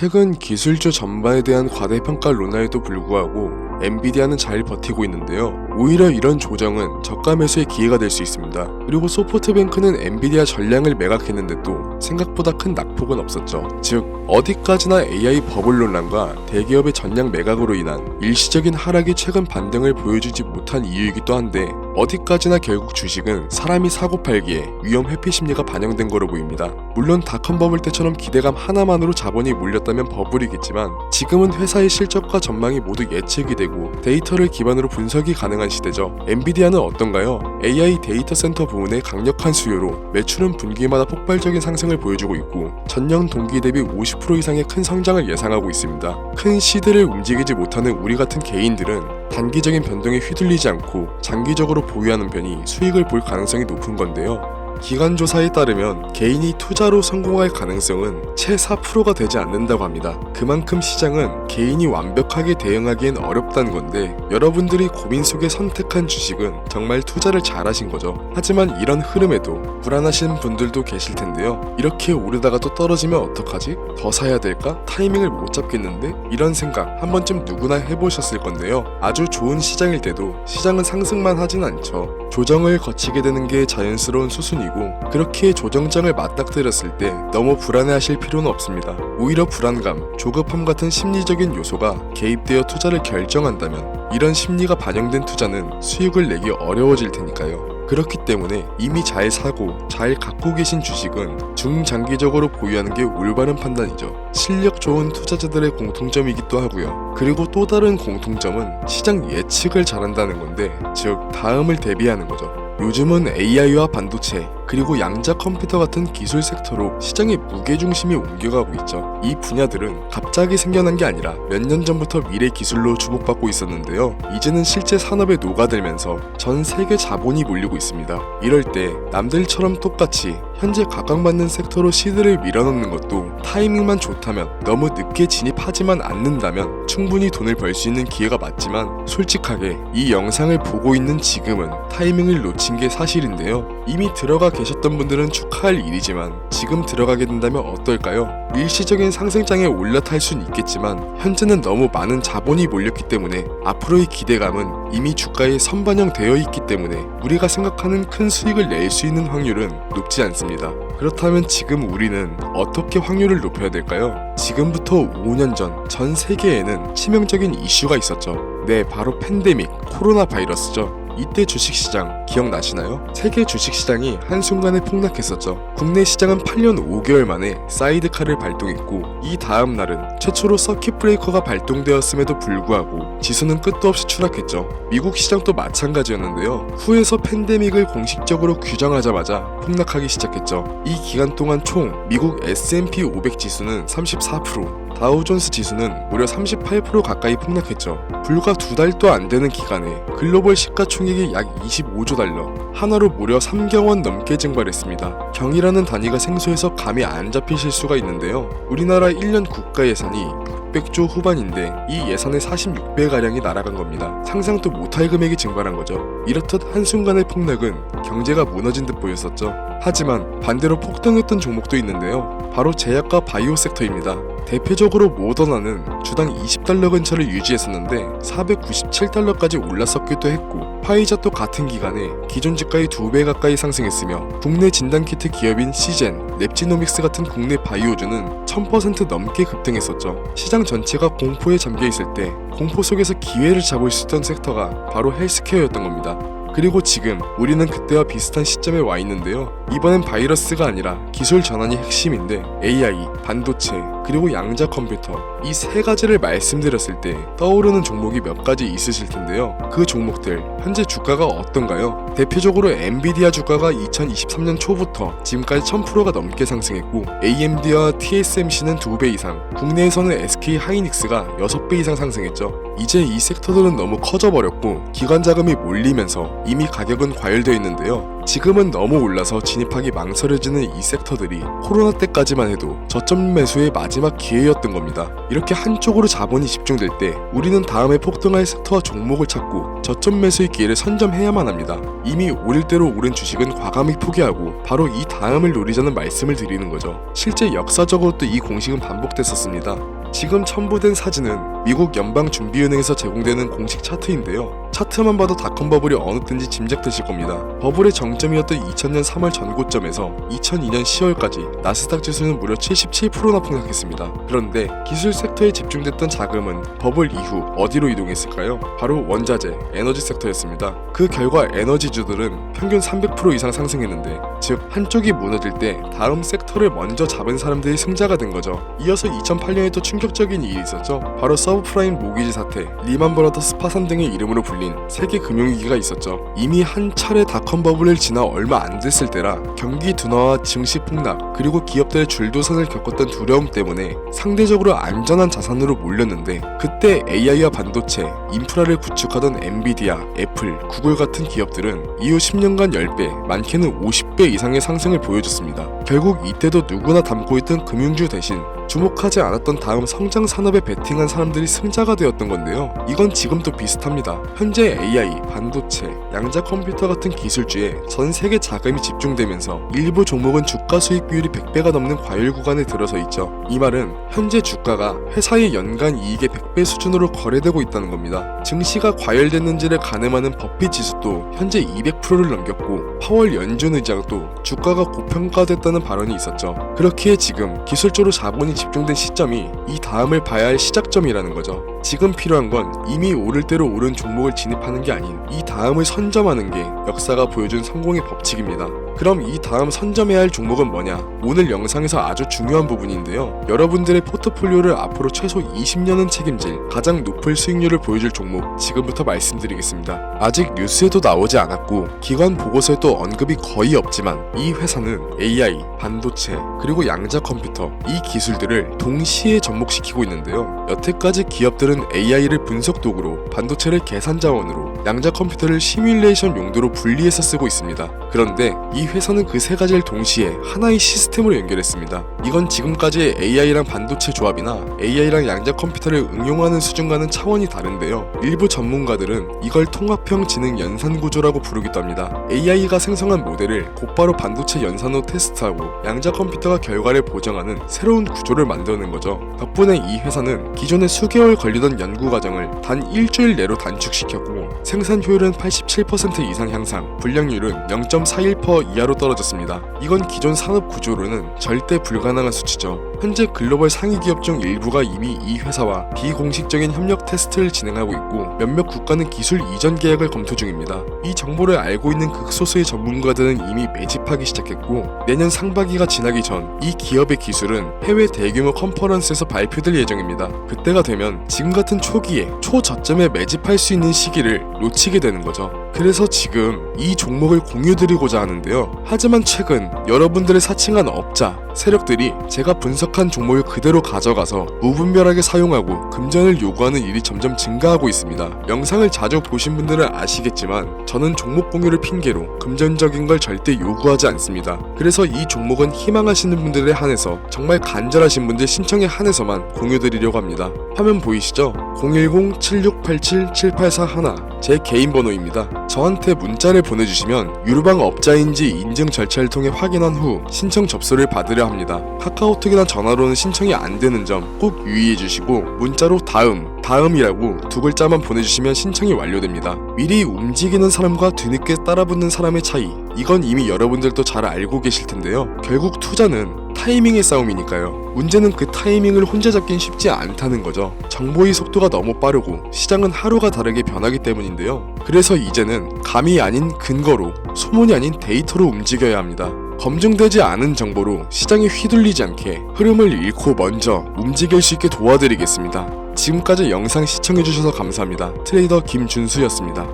최근 기술주 전반에 대한 과대평가론화에도 불구하고 엔비디아는 잘 버티고 있는데요. 오히려 이런 조정은 저가 매수의 기회가 될 수 있습니다. 그리고 소프트뱅크는 엔비디아 전량을 매각했는데도 생각보다 큰 낙폭은 없었죠. 즉 어디까지나 AI 버블 논란과 대기업의 전량 매각으로 인한 일시적인 하락이 최근 반등을 보여주지 못한 이유이기도 한데, 어디까지나 결국 주식은 사람이 사고 팔기에 위험 회피 심리가 반영된 거로 보입니다. 물론 닷컴 버블 때처럼 기대감 하나만으로 자본이 몰렸다면 버블이겠지만, 지금은 회사의 실적과 전망이 모두 예측이 되고 데이터를 기반으로 분석이 가능한 시대죠. 엔비디아는 어떤가요? AI 데이터 센터 부문의 강력한 수요로 매출은 분기마다 폭발적인 상승을 보여주고 있고, 전년 동기 대비 50% 이상의 큰 성장을 예상하고 있습니다. 큰 시대를 움직이지 못하는 우리 같은 개인들은 단기적인 변동에 휘둘리지 않고 장기적으로 보유하는 편이 수익을 볼 가능성이 높은 건데요. 기관 조사에 따르면 개인이 투자로 성공할 가능성은 채 4%가 되지 않는다고 합니다. 그만큼 시장은 개인이 완벽하게 대응하기엔 어렵다는 건데, 여러분들이 고민 속에 선택한 주식은 정말 투자를 잘하신 거죠. 하지만 이런 흐름에도 불안하신 분들도 계실 텐데요. 이렇게 오르다가 또 떨어지면 어떡하지? 더 사야 될까? 타이밍을 못 잡겠는데? 이런 생각 한 번쯤 누구나 해보셨을 건데요. 아주 좋은 시장일 때도 시장은 상승만 하진 않죠. 조정을 거치게 되는 게 자연스러운 수순이고, 그렇게 조정장을 맞닥뜨렸을 때 너무 불안해하실 필요는 없습니다. 오히려 불안감, 조급함 같은 심리적인 요소가 개입되어 투자를 결정한다면 이런 심리가 반영된 투자는 수익을 내기 어려워질 테니까요. 그렇기 때문에 이미 잘 사고 잘 갖고 계신 주식은 중장기적으로 보유하는 게 올바른 판단이죠. 실력 좋은 투자자들의 공통점이기도 하고요. 그리고 또 다른 공통점은 시장 예측을 잘한다는 건데, 즉 다음을 대비하는 거죠. 요즘은 AI와 반도체, 그리고 양자 컴퓨터 같은 기술 섹터로 시장의 무게중심이 옮겨가고 있죠. 이 분야들은 갑자기 생겨난 게 아니라 몇 년 전부터 미래 기술로 주목받고 있었는데요. 이제는 실제 산업에 녹아들면서 전 세계 자본이 몰리고 있습니다. 이럴 때 남들처럼 똑같이 현재 각광받는 섹터로 시드를 밀어넣는 것도 타이밍만 좋다면, 너무 늦게 진입하지만 않는다면 충분히 돈을 벌 수 있는 기회가 맞지만, 솔직하게 이 영상을 보고 있는 지금은 타이밍을 놓친 게 사실인데요. 이미 들어가 계셨던 분들은 축하할 일이지만 지금 들어가게 된다면 어떨까요? 일시적인 상승장에 올라탈 순 있겠지만 현재는 너무 많은 자본이 몰렸기 때문에 앞으로의 기대감은 이미 주가에 선반영되어 있기 때문에 우리가 생각하는 큰 수익을 낼 수 있는 확률은 높지 않습니다. 그렇다면 지금 우리는 어떻게 확률을 높여야 될까요? 지금부터 5년 전 세계에는 치명적인 이슈가 있었죠. 네, 바로 팬데믹, 코로나 바이러스죠. 이때 주식시장 기억나시나요? 세계 주식시장이 한순간에 폭락했었죠. 국내 시장은 8년 5개월 만에 사이드카를 발동했고, 이 다음 날은 최초로 서킷 브레이커가 발동되었음에도 불구하고 지수는 끝도 없이 추락했죠. 미국 시장도 마찬가지였는데요. 후에서 팬데믹을 공식적으로 규정하자마자 폭락하기 시작했죠. 이 기간 동안 총 미국 S&P 500 지수는 34%, 다우존스 지수는 무려 38% 가까이 폭락했죠. 불과 2달도 안 되는 기간에 글로벌 시가총액이 약 25조 달러, 하나로 무려 3경원 넘게 증발했습니다. 경이라는 단위가 생소해서 감이 안 잡히실 수가 있는데요. 우리나라 1년 국가 예산이 600조 후반인데 이 예산의 46배가량이 날아간 겁니다. 상상도 못할 금액이 증발한 거죠. 이렇듯 한순간의 폭락은 경제가 무너진 듯 보였었죠. 하지만 반대로 폭등했던 종목도 있는데요. 바로 제약과 바이오 섹터입니다. 대표적으로 모더나는 주당 20달러 근처를 유지했었는데 497달러까지 올랐었기도 했고, 화이자도 같은 기간에 기존 주가의 2배 가까이 상승했으며, 국내 진단키트 기업인 시젠, 랩지노믹스 같은 국내 바이오주는 1000% 넘게 급등했었죠. 시장 전체가 공포에 잠겨있을 때 공포 속에서 기회를 잡을 수 있던 섹터가 바로 헬스케어였던 겁니다. 그리고 지금 우리는 그때와 비슷한 시점에 와 있는데요. 이번엔 바이러스가 아니라 기술 전환이 핵심인데, AI, 반도체, 그리고 양자 컴퓨터, 이 세 가지를 말씀드렸을 때 떠오르는 종목이 몇 가지 있으실 텐데요. 그 종목들 현재 주가가 어떤가요? 대표적으로 엔비디아 주가가 2023년 초부터 지금까지 1000%가 넘게 상승했고, AMD와 TSMC는 2배 이상, 국내에서는 SK 하이닉스가 6배 이상 상승했죠. 이제 이 섹터들은 너무 커져버렸고 기관 자금이 몰리면서 이미 가격은 과열되어 있는데요. 지금은 너무 올라서 진입하기 망설여지는 이 섹터들이 코로나 때까지만 해도 저점 매수의 마지막 기회였던 겁니다. 이렇게 한쪽으로 자본이 집중될 때 우리는 다음에 폭등할 섹터와 종목을 찾고 저점 매수의 기회를 선점해야만 합니다. 이미 오를 대로 오른 주식은 과감히 포기하고 바로 이 다음을 노리자는 말씀을 드리는 거죠. 실제 역사적으로도 이 공식은 반복됐었습니다. 지금 첨부된 사진은 미국 연방준비은행에서 제공되는 공식 차트인데요. 차트만 봐도 닷컴 버블이 어느 때인지 짐작되실 겁니다. 버블의 정점이었던 2000년 3월 전고점에서 2002년 10월까지 나스닥 지수는 무려 77%나 폭락했습니다. 그런데 기술 섹터에 집중됐던 자금은 버블 이후 어디로 이동했을까요? 바로 원자재, 에너지 섹터였습니다. 그 결과 에너지주들은 평균 300% 이상 상승했는데, 즉 한쪽이 무너질 때 다음 섹터를 먼저 잡은 사람들이 승자가 된 거죠. 이어서 2008년에 또 충격적인 일이 있었죠. 바로 서브프라임 모기지 사태, 리만 브라더스 파산 등의 이름으로 불린 세계 금융위기가 있었죠. 이미 한 차례 닷컴 버블을 지나 얼마 안 됐을 때라 경기 둔화와 증시 폭락, 그리고 기업들의 줄도산을 겪었던 두려움 때문에 상대적으로 안전한 자산으로 몰렸는데, 그때 AI와 반도체, 인프라를 구축하던 엔비디아, 애플, 구글 같은 기업들은 이후 10년간 10배, 많게는 50배 이상의 상승을 보여줬습니다. 결국 이때도 누구나 담고 있던 금융주 대신 주목하지 않았던 다음 성장 산업에 베팅한 사람들이 승자가 되었던 건데요. 이건 지금도 비슷합니다. 현재 AI, 반도체, 양자 컴퓨터 같은 기술주에 전 세계 자금이 집중되면서 일부 종목은 주가 수익 비율이 100배가 넘는 과열 구간에 들어서 있죠. 이 말은 현재 주가가 회사의 연간 이익의 100배 수준으로 거래되고 있다는 겁니다. 증시가 과열됐는지를 가늠하는 버핏 지수도 현재 200%를 넘겼고, 파월 연준 의장도 주가가 고평가됐다는 발언이 있었죠. 그렇기에 지금 기술적으로 자본이 집중된 시점이 이 다음을 봐야 할 시작점이라는 거죠. 지금 필요한 건 이미 오를 대로 오른 종목을 진입하는 게 아닌 이 다음을 선점하는 게 역사가 보여준 성공의 법칙입니다. 그럼 이 다음 선점해야 할 종목은 뭐냐? 오늘 영상에서 아주 중요한 부분인데요. 여러분들의 포트폴리오를 앞으로 최소 20년은 책임질 가장 높은 수익률을 보여줄 종목, 지금부터 말씀드리겠습니다. 아직 뉴스에도 나오지 않았고 기관 보고서에도 언급이 거의 없지만, 이 회사는 AI, 반도체, 그리고 양자 컴퓨터, 이 기술들을 동시에 접목시키고 있는데요. 여태까지 기업들은 AI를 분석 도구로, 반도체를 계산 자원으로, 양자 컴퓨터를 시뮬레이션 용도로 분리해서 쓰고 있습니다. 그런데 이 회사는 그 세 가지를 동시에 하나의 시스템으로 연결했습니다. 이건 지금까지의 AI랑 반도체 조합이나 AI랑 양자 컴퓨터를 응용하는 수준과는 차원이 다른데요. 일부 전문가들은 이걸 통합형 지능 연산 구조라고 부르기도 합니다. AI가 생성한 모델을 곧바로 반도체 연산으로 테스트하고 양자 컴퓨터가 결과를 보정하는 새로운 구조를 만드는 거죠. 덕분에 이 회사는 기존에 수개월 걸리던 연구 과정을 단 일주일 내로 단축시켰고, 생산 효율은 87% 이상 향상, 불량률은 0.41% 이하로 떨어졌습니다. 이건 기존 산업 구조로는 절대 불가능한 수치죠. 현재 글로벌 상위 기업 중 일부가 이미 이 회사와 비공식적인 협력 테스트를 진행하고 있고, 몇몇 국가는 기술 이전 계약을 검토 중입니다. 이 정보를 알고 있는 극소수의 전문가들은 이미 매집하기 시작했고, 내년 상반기가 지나기 전 이 기업의 기술은 해외 대규모 컨퍼런스에서 발표될 예정입니다. 그때가 되면 지금 같은 초기에 초저점에 매집할 수 있는 시기를 놓치게 되는 거죠. 그래서 지금 이 종목을 공유드리고자 하는데요. 하지만 최근 여러분들을 사칭한 업자, 세력들이 제가 분석한 종목을 그대로 가져가서 무분별하게 사용하고 금전을 요구하는 일이 점점 증가하고 있습니다. 영상을 자주 보신 분들은 아시겠지만 저는 종목 공유를 핑계로 금전적인 걸 절대 요구하지 않습니다. 그래서 이 종목은 희망하시는 분들에 한해서, 정말 간절하신 분들 신청에 한해서만 공유드리려고 합니다. 화면 보이시죠? 010-7687-7841 제 개인 번호입니다. 저한테 문자를 보내주시면 유루방 업자인지 인증 절차를 통해 확인한 후 신청 접수를 받으려 합니다. 카카오톡이나 전화로는 신청이 안 되는 점 꼭 유의해 주시고, 문자로 다음이라고 두 글자만 보내주시면 신청이 완료됩니다. 미리 움직이는 사람과 뒤늦게 따라붙는 사람의 차이, 이건 이미 여러분들도 잘 알고 계실 텐데요. 결국 투자는 타이밍의 싸움이니까요. 문제는 그 타이밍을 혼자 잡긴 쉽지 않다는 거죠. 정보의 속도가 너무 빠르고 시장은 하루가 다르게 변하기 때문인데요. 그래서 이제는 감이 아닌 근거로, 소문이 아닌 데이터로 움직여야 합니다. 검증되지 않은 정보로 시장에 휘둘리지 않게 흐름을 잃고 먼저 움직일 수 있게 도와드리겠습니다. 지금까지 영상 시청해주셔서 감사합니다. 트레이더 김준수였습니다.